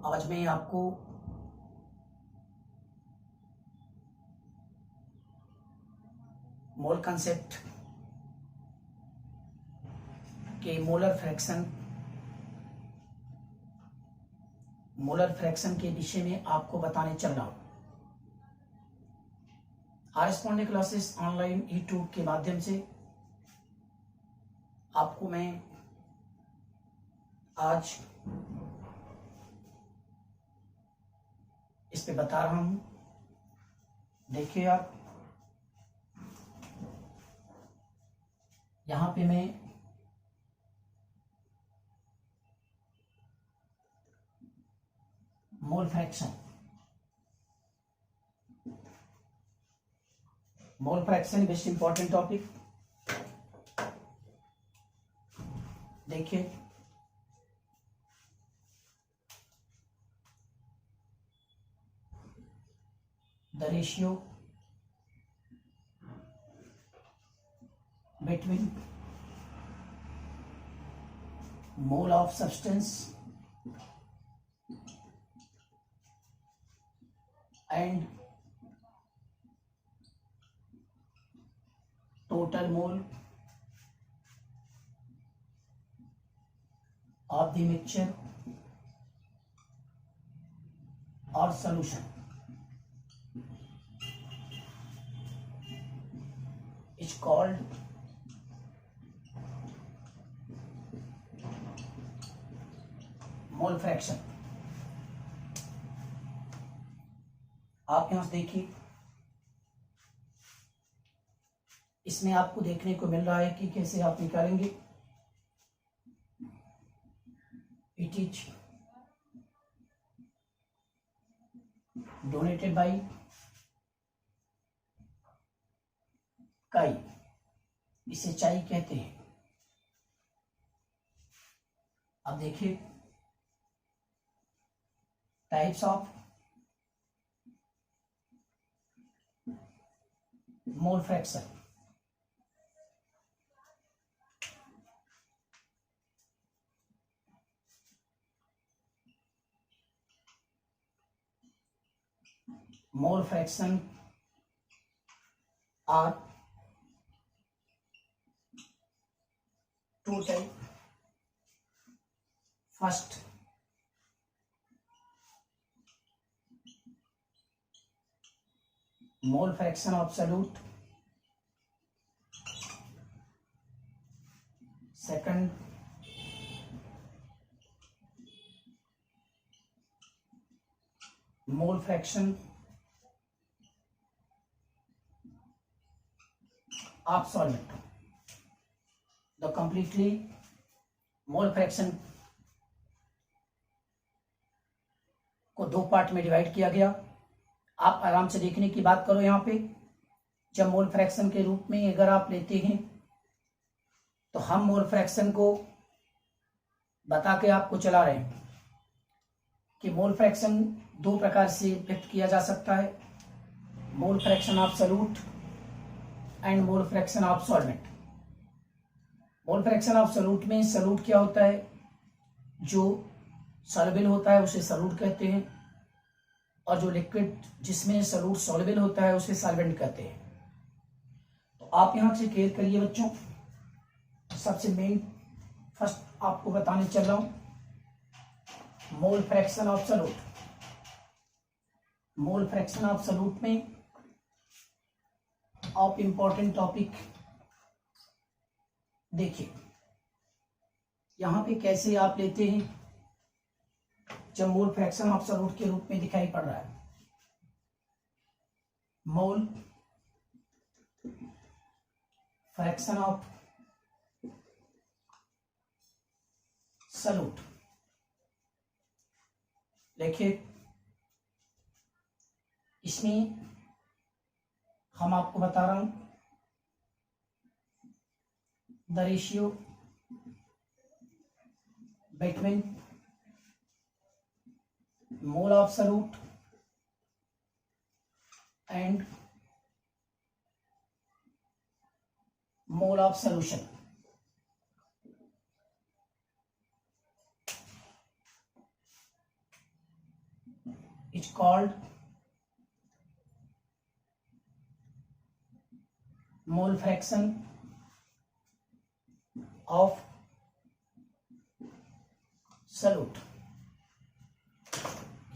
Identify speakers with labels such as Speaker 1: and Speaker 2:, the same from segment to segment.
Speaker 1: आज मैं आपको मोल कंसेप्ट के मोलर फ्रैक्शन के विषय में आपको बताने चल रहा हूं। कॉरेस्पॉन्डिंग क्लासेस ऑनलाइन यूट्यूब के माध्यम से आपको मैं आज इस पे बता रहा हूं। देखिए आप यहां पे मैं mole fraction best important topic. देखिए the ratio between mole of substance and total mole of the mixture or solution is called mole fraction. आप यहां से देखिए, इसमें आपको देखने को मिल रहा है कि कैसे आप निकालेंगे। इट इज डोनेटेड बाय काई, इसे चाई कहते हैं। अब देखिए types of mole fraction. Mole fraction are two type. First mole fraction absolute, second mole fraction of solvent। the completely mole fraction को दो पार्ट में डिवाइड किया गया। आप आराम से देखने की बात करो। यहाँ पे जब मोल फ्रैक्शन के रूप में अगर आप लेते हैं तो हम मोल फ्रैक्शन को बता के आपको चला रहे हैं कि मोल फ्रैक्शन दो प्रकार से व्यक्त किया जा सकता है, मोल fraction of solute and mole fraction of solvent. Mole fraction of solute में सॉल्यूट क्या होता है, जो सॉल्युबल होता है उसे सॉल्यूट कहते हैं, और जो लिक्विड जिसमें सॉल्यूट सॉल्युबल होता है उसे सॉल्वेंट कहते हैं। तो आप यहां से क्लियर करिए बच्चों। सबसे मेन फर्स्ट आपको बताने चल रहा हूं मोल fraction of solute. Mole fraction of solute में आप इंपॉर्टेंट टॉपिक देखिए। यहां पे कैसे आप लेते हैं जब मोल फ्रैक्शन ऑफ सॉल्यूट के रूप में दिखाई पड़ रहा है। मोल फ्रैक्शन ऑफ सॉल्यूट देखिए, इसमें हम आपको बता रहा हूं the ratio between mole of solute and mole of solution. Is called mole fraction of solute.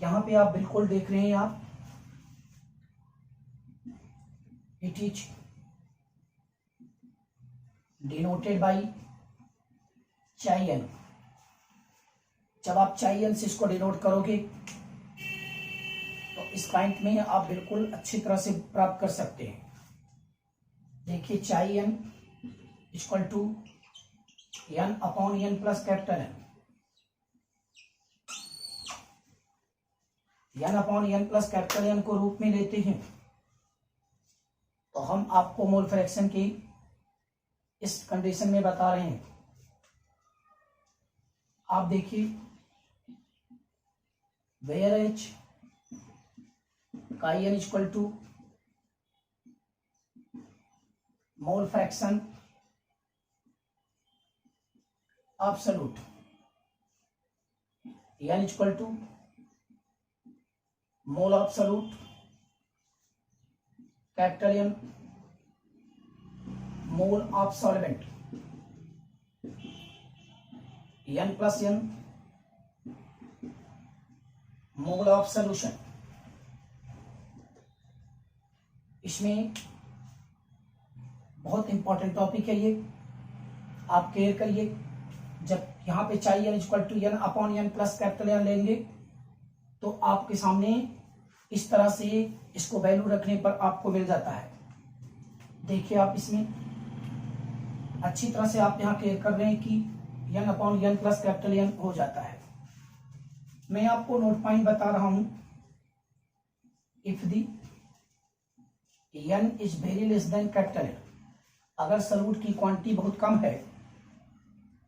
Speaker 1: यहां पे आप बिल्कुल देख रहे हैं आप, इट इज डिनोटेड बाई चाई एन। जब आप चाई एन से इसको डिनोट करोगे तो इस पॉइंट में आप बिल्कुल अच्छी तरह से प्राप्त कर सकते हैं। देखिए chi N equal to N upon N plus capital N. N upon N plus capital N को रूप में लेते हैं तो हम आपको मोल फ्रैक्शन की इस कंडीशन में बता रहे हैं। आप देखिए वेयर एच का N equal to mole fraction of solute, N equal to mole of solute capital N mole of solvent, N plus N mole of solution. इसमें बहुत इंपॉर्टेंट टॉपिक है ये, आप क्लियर करिए। जब यहां पे चाहिए N equal to N upon N plus capital N लेंगे तो आपके सामने इस तरह से इसको वैल्यू रखने पर आपको मिल जाता है। देखिए आप इसमें अच्छी तरह से आप यहां क्लियर कर रहे हैं कि N upon N plus capital N हो जाता है। मैं आपको नोट पॉइंट बता रहा हूं, if the N is very less than capital N, अगर सॉल्यूट की क्वांटिटी बहुत कम है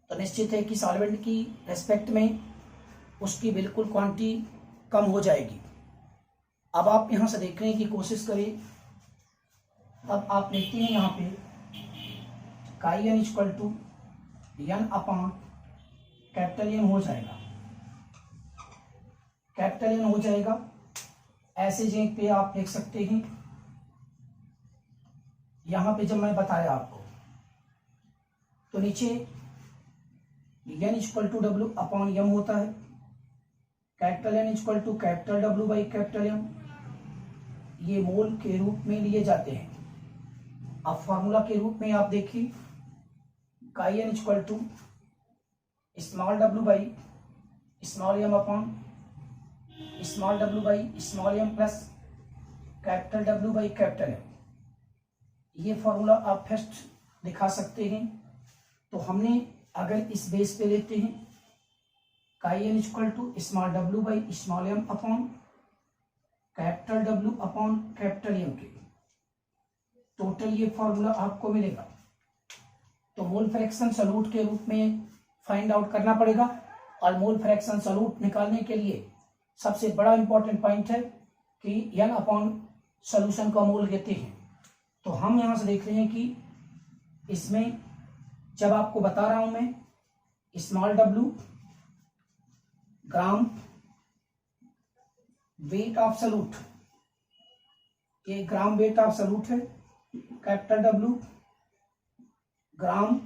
Speaker 1: तो निश्चित है कि सॉल्वेंट की रेस्पेक्ट में उसकी बिल्कुल क्वांटिटी कम हो जाएगी। अब आप यहां से देखने की कोशिश करें। अब आप देखते हैं यहां पे chi N equal to N upon capital N हो जाएगा, कैपिटल एन हो जाएगा। ऐसे जगह पे आप देख सकते हैं, यहां पे जब मैं बताया आपको तो नीचे N equal to W upon M होता है, capital N equal to capital W by capital M, ये मोल के रूप में लिए जाते हैं। अब फॉर्मूला के रूप में आप देखिए chi N equal to small W by small M upon small W by small M plus capital W by capital M. ये फॉर्मूला आप फर्स्ट दिखा सकते हैं। तो हमने अगर इस बेस पे लेते हैं chi N equal to small W by small M upon capital W upon capital M के, टोटल ये फॉर्मूला आपको मिलेगा। तो मोल फ्रैक्शन सॉल्यूट के रूप में फाइंड आउट करना पड़ेगा। और मोल फ्रैक्शन सॉल्यूट निकालने के लिए सबसे बड़ा इंपॉर्टेंट पॉइंट है कि एन अपॉन सॉल्यूशन का मोल लेते हैं। तो हम यहां से देख रहे हैं कि इसमें जब आपको बता रहा हूं मैं small W gram weight of solute, ये ग्राम वेट ऑफ सॉल्यूट है, capital W gram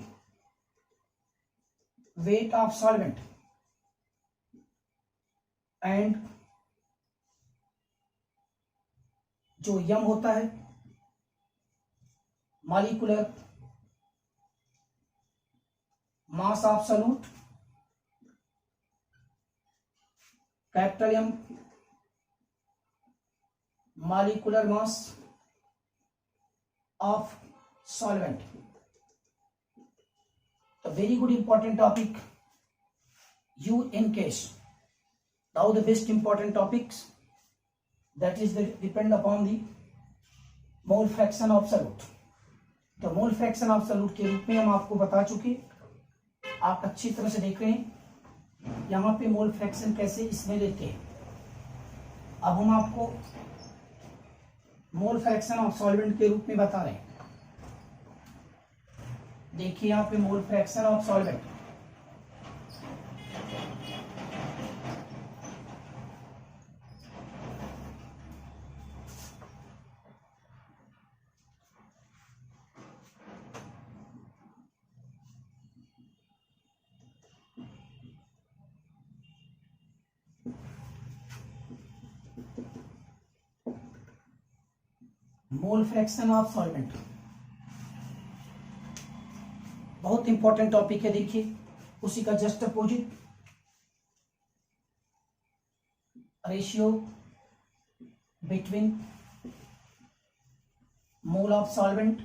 Speaker 1: weight of solvent and जो यम होता है molecular mass of solute, capital M molecular mass of solvent. तो very good important topic you in case. Now the best important topics, that is the depend upon the mole fraction of solute. तो मोल fraction of solute के रूप में हम आपको बता चुके, आप अच्छी तरह से देख रहे हैं यहाँ पे मोल फ्रैक्शन कैसे इसमें लेते हैं। अब हम आपको मोल फ्रैक्शन ऑफ सॉल्वेंट के रूप में बता रहे हैं। देखिए यहाँ पे मोल fraction of solvent, mole fraction of solvent, बहुत इंपॉर्टेंट टॉपिक है। देखिए उसी का just opposite, ratio between mole of solvent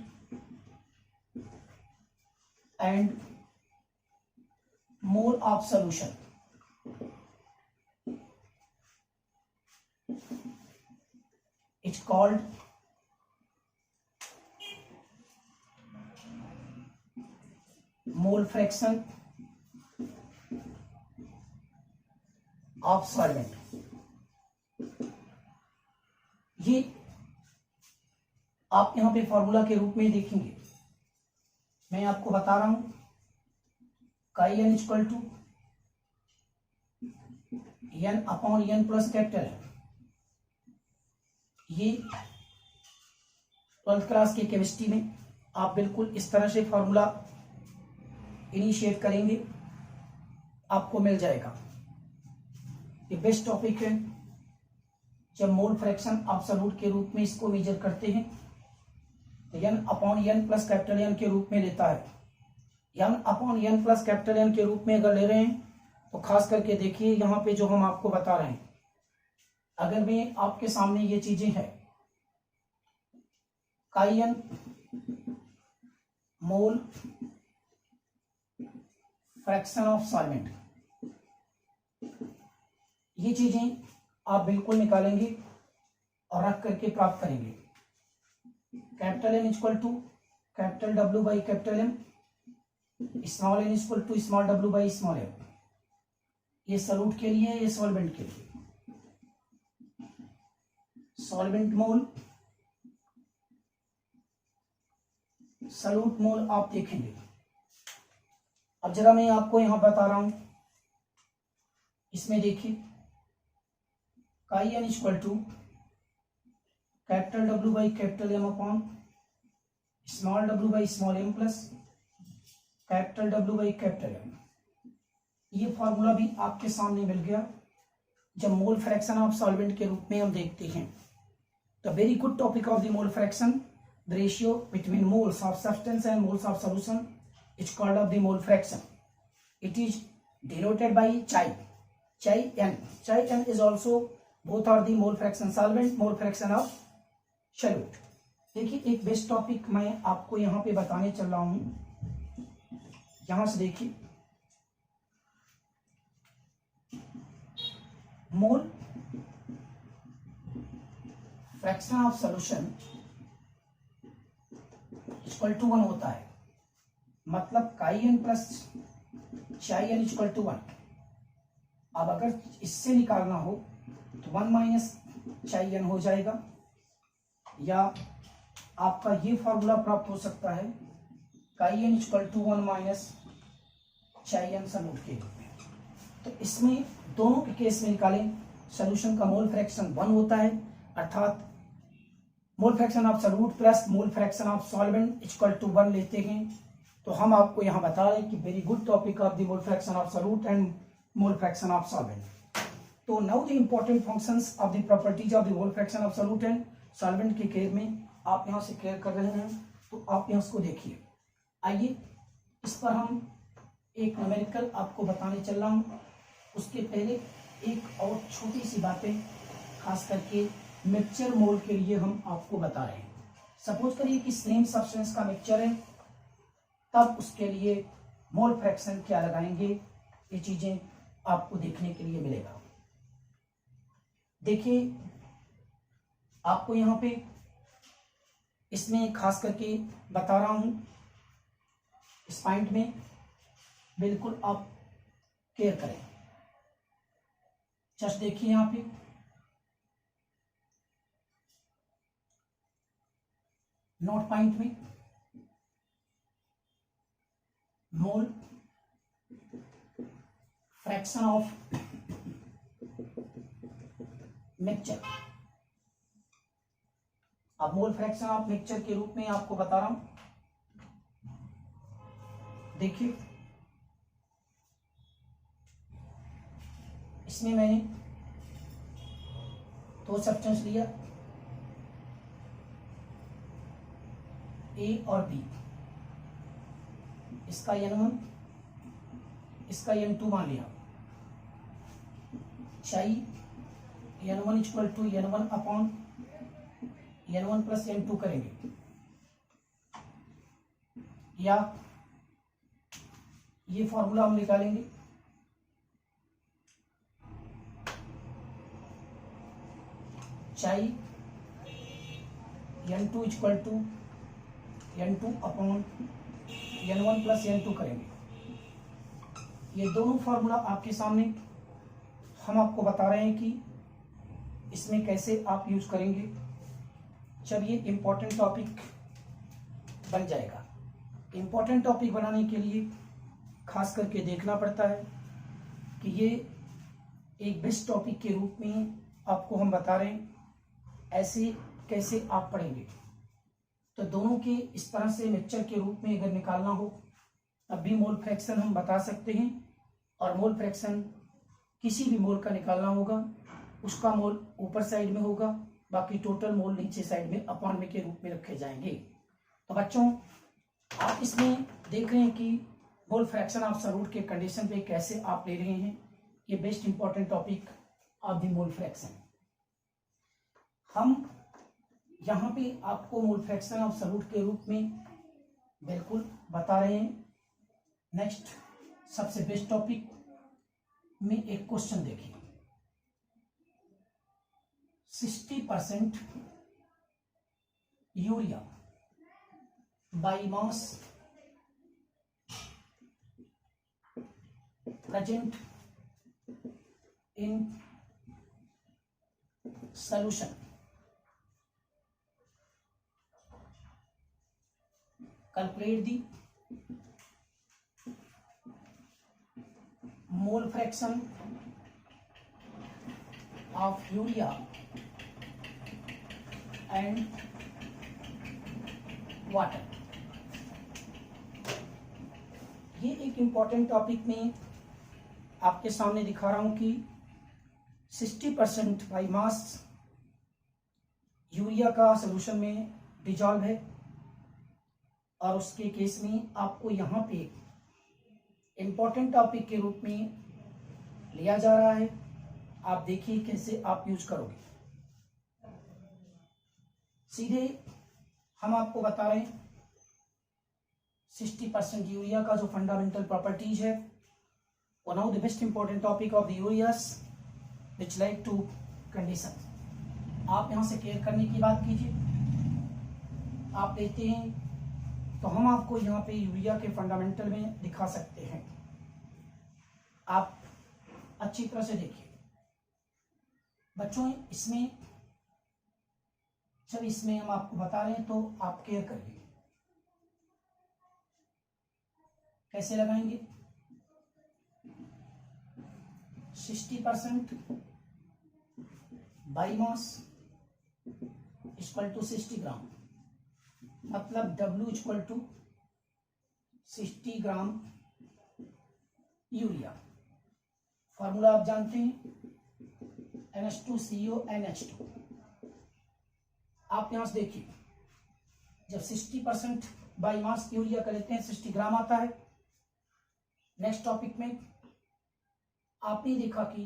Speaker 1: and mole of solution. It's called mole fraction of solvent। ये आप यहां पे फॉर्मूला के रूप में देखेंगे, मैं आपको बता रहा हूं, chi N equal to N upon N plus capital N. ये 12th क्लास के केमिस्ट्री में आप बिल्कुल इस तरह से फॉर्मूला इनिशिएट करेंगे, आपको मिल जाएगा। ये बेस्ट टॉपिक है। जब मोल फ्रैक्शन एब्सोल्यूट के रूप में इसको मेजर करते हैं तो N upon N plus capital N के रूप में लेता है। N upon N plus capital N के रूप में अगर ले रहे हैं तो खास करके देखिए यहां पे जो हम आपको बता रहे हैं, अगर मैं आपके सामने ये चीजें हैं, chi N mole fraction of solvent, ये चीजें आप बिल्कुल निकालेंगे और रख करके प्राप्त करेंगे। Capital N equal to capital W by capital M, small N equal to small W by small M. ये सॉल्यूट के लिए, ये सॉल्वेंट के लिए। सॉल्वेंट मोल, सॉल्यूट मोल आप देखेंगे। अब जरा मैं आपको यहां बता रहा हूं, इसमें देखिए chi N equal to capital W by capital M upon small W by small M plus capital W by capital M. ये फॉर्मूला भी आपके सामने मिल गया। जब मोल फ्रैक्शन ऑफ सॉल्वेंट के रूप में हम देखते हैं तो very good topic of the mole fraction, the ratio between moles of substance and moles of solution is called of the mole fraction. It is denoted by chi, chi N. Chi N is also both are the mole fraction solvent, mole fraction of solute. देखिए एक best topic मैं आपको यहां पे बताने चल रहा हूं। यहां से देखिए mole fraction of solution equal to 1 होता है, मतलब chi N plus chi N equal to 1। अब अगर इससे निकालना हो तो 1 माइनस चाई एन हो जाएगा, या आपका ये फॉर्मूला प्राप्त हो सकता है काई एन इक्वल टू 1 माइनस चाई एन सॉल्यूट के रूप में। तो इसमें दोनों के केस में निकालें, सॉल्यूशन का मोल फ्रैक्शन 1 होता है, अर्थात mole fraction of solute plus mole fraction of solvent equal to 1 लेते हैं। तो हम आपको यहां बता रहे हैं कि very good topic of the mole fraction of solute and mole fraction of solvent. तो now the important functions of the properties of the mole fraction of solute and solvent के केस में आप यहां से क्लियर कर रहे हैं, तो आप यहां इसको देखिए। आइए इस पर हम एक न्यूमेरिकल आपको बताने चल रहा हूं। उसके पहले एक और छोटी सी बातें खास करके मिक्सचर मोल के लिए हम आपको बता रहे हैं। सपोज करिए कि सेम सब्सटेंस का मिक्सचर है, तब उसके लिए मोल फ्रैक्शन क्या लगाएंगे, ये चीजें आपको देखने के लिए मिलेगा। देखिए आपको यहां पे इसमें खास करके बता रहा हूं, इस पॉइंट में बिल्कुल आप केयर करें। जस्ट देखिए यहां पे नोट पॉइंट में मोल फ्रैक्शन ऑफ मिक्सचर। अब मोल फ्रैक्शन ऑफ मिक्सचर के रूप में आपको बता रहा हूं, देखिए इसमें मैंने 2 सब्सटेंस लिया, ए और बी, इसका N1 इसका N2 मान लिया, चाहिए N1 equal to N1 upon N1 plus N2 करेंगे, या ये फॉर्मूला हम निकालेंगे, चाहिए N2 equal to N2 upon N1 plus N2 करेंगे। ये दोनों फार्मूला आपके सामने, हम आपको बता रहे हैं कि इसमें कैसे आप यूज करेंगे जब ये इम्पोर्टेंट टॉपिक बन जाएगा। इम्पोर्टेंट टॉपिक बनाने के लिए खास करके देखना पड़ता है कि ये एक बेस्ट टॉपिक के रूप में आपको हम बता रहे हैं, ऐसे कैसे आप पढ़ेंगे। तो दोनों के इस तरह से मिक्सचर के रूप में अगर निकालना हो तब भी मोल फ्रैक्शन हम बता सकते हैं, और मोल फ्रैक्शन किसी भी मोल का निकालना होगा, उसका मोल ऊपर साइड में होगा, बाकी टोटल मोल नीचे साइड में अपॉन में के रूप में रखे जाएंगे। तो बच्चों आप इसमें देख रहे हैं कि मोल फ्रैक्शन ऑफ सॉल्यूट के कंडीशन पे कैसे आप ले रहे हैं। ये best important topic of the mole fraction. हम यहाँ पे आपको मोल फ्रैक्शन ऑफ सॉल्यूट के रूप में बिल्कुल बता रहे हैं। नेक्स्ट सबसे बेस्ट टॉपिक में एक क्वेश्चन देखिए, 60% urea by mass present in solution, calculate the mole fraction of urea and water। ये एक इम्पॉर्टेंट टॉपिक में आपके सामने दिखा रहा हूं कि 60% बाई मास यूरिया का सोल्यूशन में डिजॉल्व है, और उसके केस में आपको यहाँ पे इम्पोर्टेंट टॉपिक के रूप में लिया जा रहा है। आप देखिए कैसे आप यूज करोगे। सीधे हम आपको बता रहे हैं 60% यूरिया का जो फंडामेंटल प्रॉपर्टीज है, one of the best important topic of the ureas which like to condition. आप यहां से केयर करने की बात कीजिए, आप लेते हैं तो हम आपको यहाँ पे यूरिया के फंडामेंटल में दिखा सकते हैं। आप अच्छी तरह से देखिए बच्चों, इसमें जब इसमें हम आपको बता रहे हैं तो आप केयर करिए। कैसे लगाएंगे? 60% by mass equal to 60 gram, मतलब W equal to 60 gram urea. Formula आप जानते हैं, NH2CO NH2। आप यहां से देखिए, जब 60% बाई मास यूरिया का लेते हैं 60 ग्राम आता है। नेक्स्ट टॉपिक में आपने देखा कि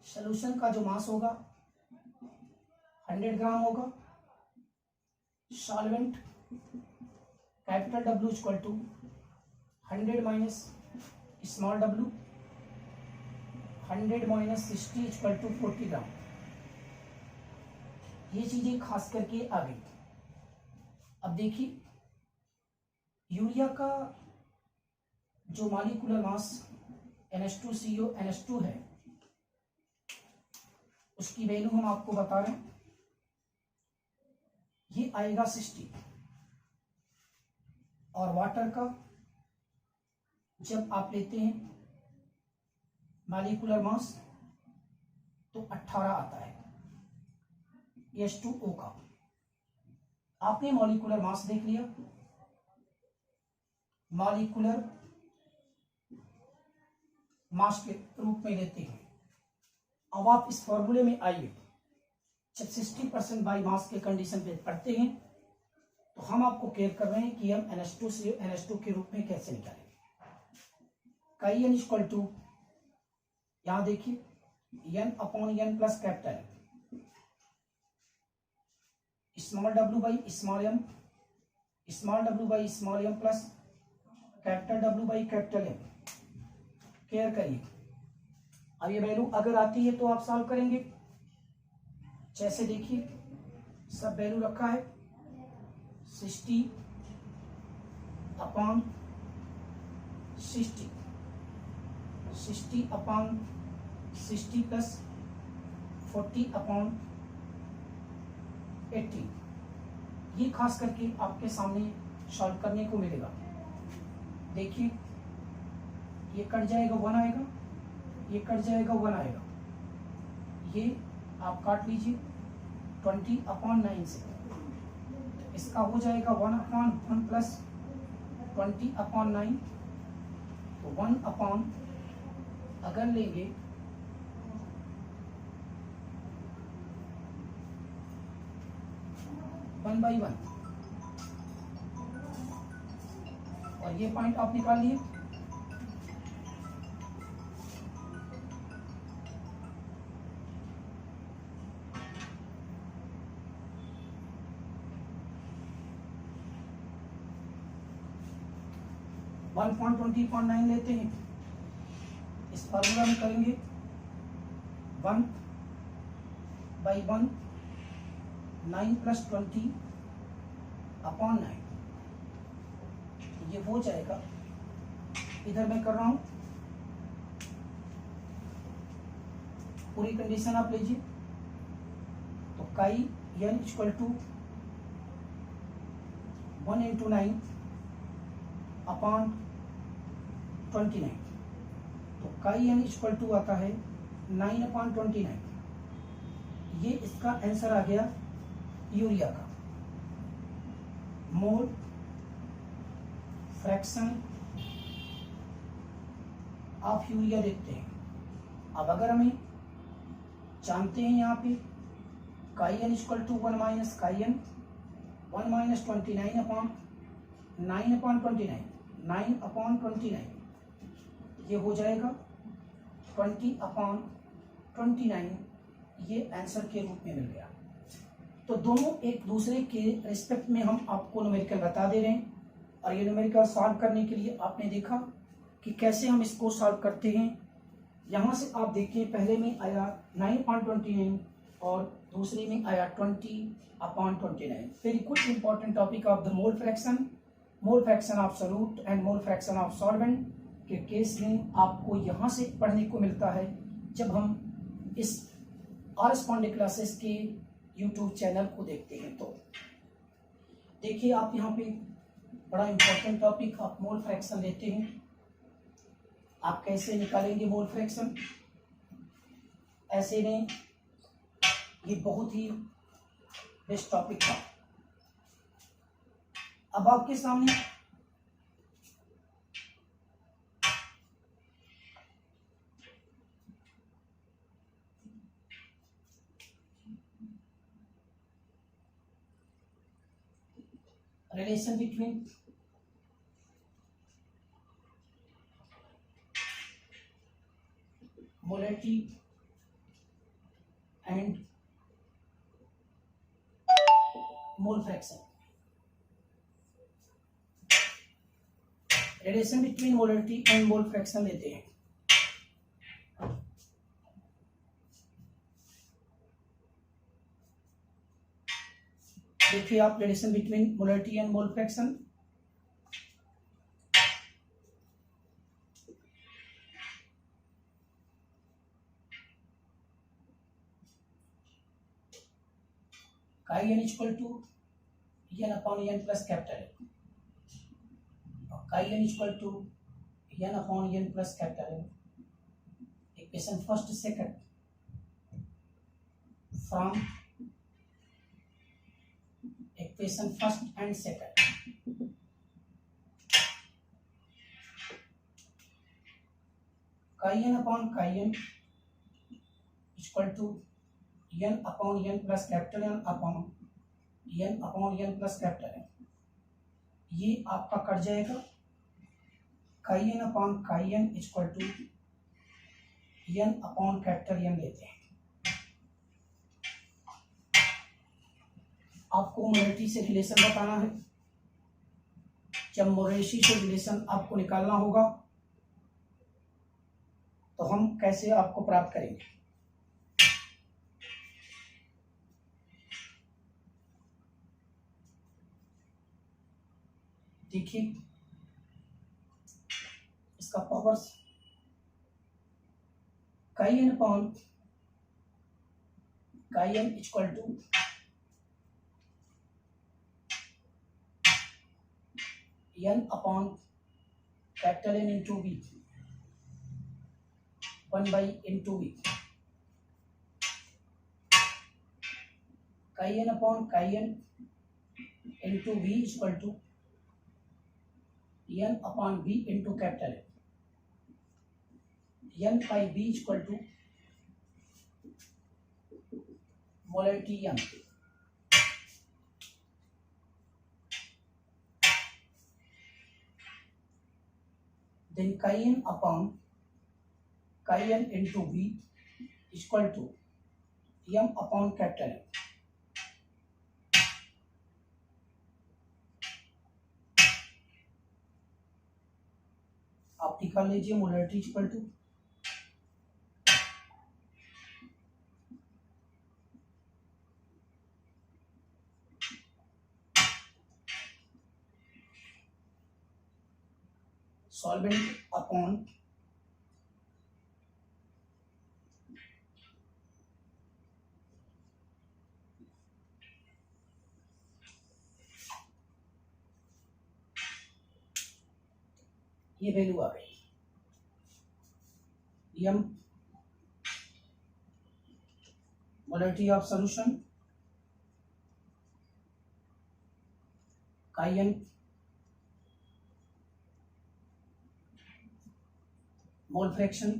Speaker 1: सॉल्यूशन का जो मास होगा 100 ग्राम होगा। Solvent capital W equal to 100 minus small w, 100 minus 60 equal to 40 gram. ये चीजें खास करके आ गई। अब देखिए यूरिया का जो मॉलिक्यूलर मास NH2CO NH2 है, उसकी वैल्यू हम आपको बता रहे हैं, ये आएगा 60। और वाटर का जब आप लेते हैं मॉलिक्यूलर मास तो 18 आता है H2O का। आपने मॉलिक्यूलर मास देख लिया, मॉलिक्यूलर मास के रूप में लेते हैं। अब आप इस फॉर्मूले में आइए, जब 60% बाई मास के कंडीशन पे पढ़ते हैं तो हम आपको केयर कर रहे हैं कि हम NH2 से NH2 के रूप में कैसे निकालेंगे। काई n इक्वल टू, यहां देखिए n upon n plus capital small w by small m, small w by small m plus capital W by capital M। Care करिए, अब ये वैल्यू अगर आती है तो आप सॉल्व करेंगे। जैसे देखिए सब वैल्यू रखा है 60 अपॉन 60, 60 अपॉन 60 प्लस 40 अपॉन 80, ये खास करके आपके सामने सॉल्व करने को मिलेगा। देखिए ये कट जाएगा 1 आएगा, ये कट जाएगा 1 आएगा, ये आप काट लीजिए 20 अपॉन 9 से, इसका हो जाएगा 1 अपॉन 1 प्लस 20 अपॉन 9, तो 1 अपॉन अगर लेंगे 1/1, और ये पॉइंट आप निकाल लिए। वन पॉइंट 20.9 लेते हैं, इस फार्मूला में करेंगे 1/1 9 प्लस 20 अपॉन 9, ये हो जाएगा। इधर मैं कर रहा हूं, पूरी कंडीशन आप लीजिए, तो chi n equal to 1 into 9 upon 29, तो काई n इक्वल टू आता है 9 अपॉन 29। ये इसका आंसर आ गया यूरिया का। मोल फ्रैक्शन ऑफ यूरिया देखते हैं। अब अगर हमें जानते हैं यहाँ पे काई n इक्वल टू 1 माइनस काई n 1 minus 29 upon 9 upon 29, 9 upon 29, ये हो जाएगा 20 अपॉन 29, ये आंसर के रूप में मिल गया। तो दोनों एक दूसरे के रिस्पेक्ट में हम आपको न्यूमेरिकल बता दे रहे हैं, और ये न्यूमेरिकल सॉल्व करने के लिए आपने देखा कि कैसे हम इसको सॉल्व करते हैं। यहाँ से आप देखिए, पहले में आया 9/29 और दूसरे में आया 20/29। Very good important topic of the mole fraction of solute and mole fraction of solvent के केस में आपको यहाँ से पढ़ने को मिलता है जब हम इस कॉरेस्पॉन्डिंग क्लासेस के यूट्यूब चैनल को देखते हैं। तो देखिए आप यहाँ पे बड़ा इंपॉर्टेंट टॉपिक, आप मोल फ्रैक्शन लेते हैं। आप कैसे निकालेंगे मोल फ्रैक्शन? ऐसे नहीं, ये बहुत ही बेस्ट टॉपिक था। अब आपके सामने relation between molarity and mole fraction, relation between molarity and mole fraction लेते हैं। देखिए आप relation between molarity and mole fraction, chi n equal to n upon n plus capital, chi n equal to n upon n plus capital, equation first second from equation first and second. Chi n upon chi n equal to N upon N plus capital N upon N plus capital N, ये आपका cut जाएगा। Chi N upon chi N equal to N upon capital N लेते हैं। आपको molarity से relation बताना है। जब मोलरिटी से रिलेशन आपको निकालना होगा तो हम कैसे आपको प्राप्त करेंगे। देखिए इसका powers chi N upon chi N equal to N upon capital N into B, 1/(v). Chi N upon chi N into V equal to N upon V into capital N by B equal to molarity N. Then chi N upon chi N into V equal to M upon capital N. आप निकाल लीजिए molarity equal to solvent upon ये value आ गई M molarity of solution chi N mole fraction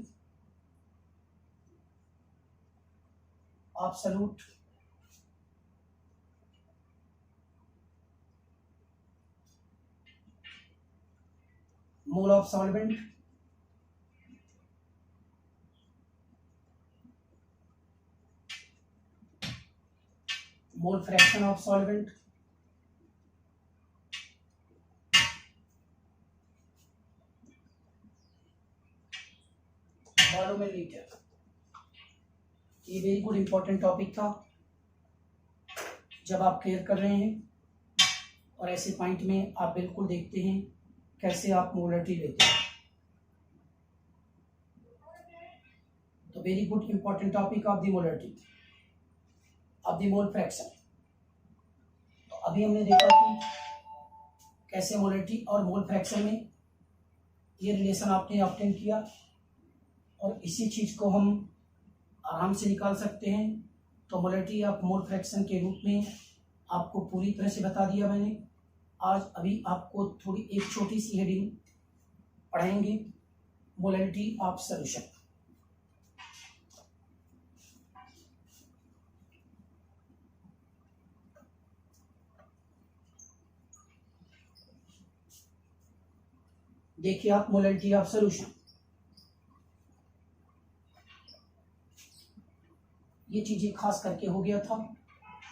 Speaker 1: absolute mole of solvent mole fraction of solvent volume in litre. ये very good important topic था। जब आप क्लियर कर रहे हैं और ऐसे पॉइंट में आप बिल्कुल देखते हैं कैसे आप मोलरिटी लेते हैं, तो very good important topic of the molarity of the mole fraction. तो अभी हमने देखा कि कैसे मोलरिटी और मोल फ्रैक्शन में ये रिलेशन आपने ऑब्टेन किया, और इसी चीज को हम आराम से निकाल सकते हैं। तो मोलरिटी ऑफ मोल फ्रैक्शन के रूप में आपको पूरी तरह से बता दिया मैंने। आज अभी आपको थोड़ी एक छोटी सी हेडिंग पढ़ाएंगे, मोलरिटी ऑफ सॉल्यूशन। देखिए आप मोलरिटी ऑफ सॉल्यूशन, ये चीजें खास करके हो गया था।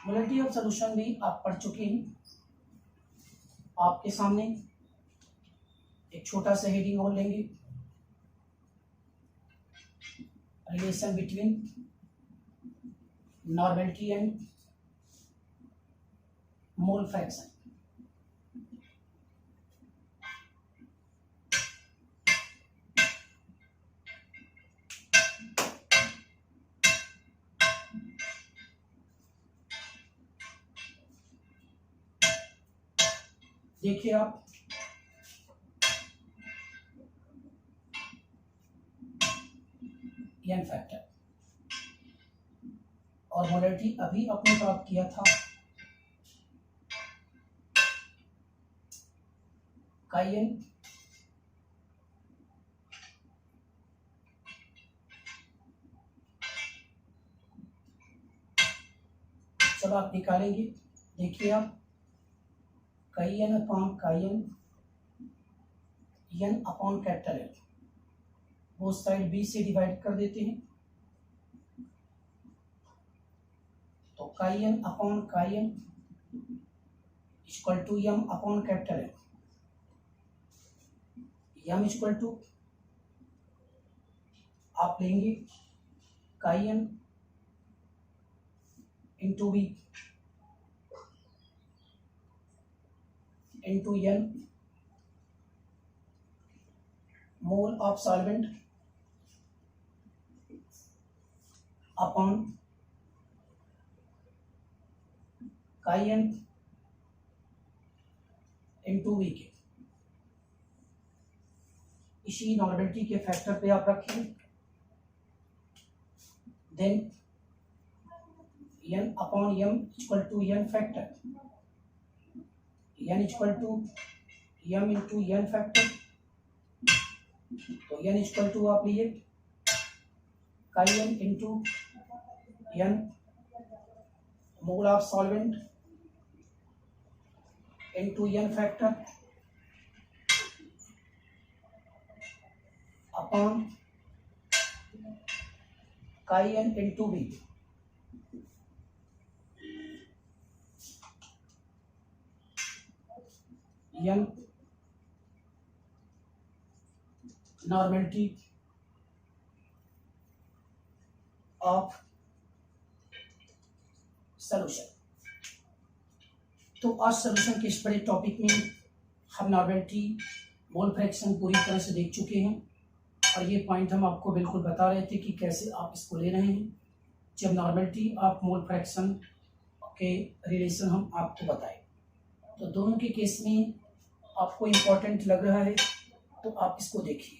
Speaker 1: मोलरिटी ऑफ सॉल्यूशन भी आप पढ़ चुके हैं। आपके सामने एक छोटा सा हेडिंग और लेंगे, relation between normality and mole fraction. देखिए आप एन फैक्टर और मोलरिटी अभी आपने प्राप्त किया था काई एन जब आप निकालेंगे देखिए आप chi N upon chi N upon capital L, वो साइड बी से डिवाइड कर देते हैं, तो chi N upon chi N equal to M upon capital L, M equal to आप लेंगे chi N into B into N mole of solvent upon chi N into V के। इसी normality के फैक्टर पे आप रखें, then N upon M equal to N factor, N equal to M into N factor, तो N equal to आप लिए chi N into N mole of solvent into N factor upon chi N into B. N normality of solution. तो आज solution के इस बड़े topic में हम नॉर्मेलिटी मोल फ्रैक्शन पूरी तरह से देख चुके हैं, और ये पॉइंट हम आपको बिल्कुल बता रहे थे कि कैसे आप इसको ले रहे हैं जब नॉर्मेलिटी ऑफ मोल फ्रैक्शन के रिलेशन हम आपको बताए। तो दोनों के केस में आपको इम्पोर्टेंट लग रहा है तो आप इसको देखिए।